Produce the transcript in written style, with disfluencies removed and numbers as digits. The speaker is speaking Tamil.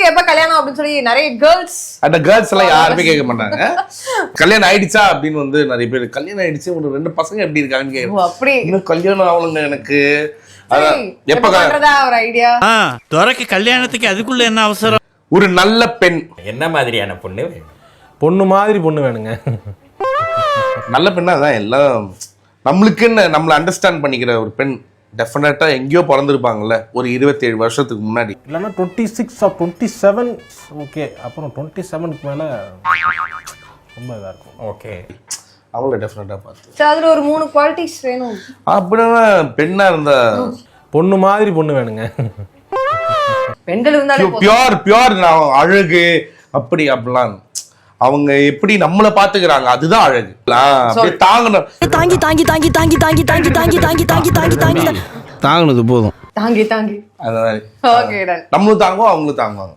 எப்ப கல்யாணம் அப்படின்னு சொல்லி நிறைய அந்த கேர்ள்ஸ் எல்லாம் யாருமே கேட்க மாட்டாங்க. கல்யாணம் ஆயிடுச்சா அப்படின்னு வந்து நிறைய பேர் கல்யாணம் ஆயிடுச்சு ஒரு 2 பசங்க எப்படி இருக்காங்கன்னு கேட்க. அப்படி இன்னும் கல்யாணம் ஆகலங்க எனக்கு. எப்ப பண்றதா ஒரு ஐடியா? துரைக்கு கல்யாணத்துக்கு அதுக்குள்ள என்ன அவசரம்? ஒரு நல்ல பெண். என்ன மாதிரியான பொண்ணு? பொண்ணு மாதிரி பொண்ணு வேணுங்க. நல்ல பெண்ணா தான் எல்லாம் நம்மளுக்குன்னு நம்மளை அண்டர்ஸ்டாண்ட் பண்ணிக்கிற ஒரு பெண். டெஃபினட்டா எங்கேயோ பிறந்திருப்பாங்கல்ல ஒரு 27 வருஷத்துக்கு முன்னாடி. இல்லைன்னா 26 or 27 ஓகே. அப்புறம் 27க்கு மேலே ரொம்ப இதாக இருக்கும். ஓகே, அவங்கள டெஃபினட்டா பார்த்து. சரி, அதுல ஒரு 3 குவாலிட்டிஸ் வேணும். அப்படின்னா பெண்ணா இருந்தா பொண்ணு மாதிரி பொண்ணு வேணுங்க. பெண்கள் இருந்தாலே பியோர் அழகு அப்படி அப்படிலாம் அவங்க எப்படி நம்மளை பாத்துக்கிறாங்க அதுதான் அழகு. தாங்கணும் தாங்கி தாங்கி தாங்கி தாங்கி தாங்கி தாங்கி தாங்கி தாங்கி தாங்கி தாங்கி தாங்கி தாங்கினது போதும். தாங்கி தாங்கி. அந்த மாதிரி ஓகே, நம்மளும் தாங்குவோம் அவங்களும் தாங்குவாங்க.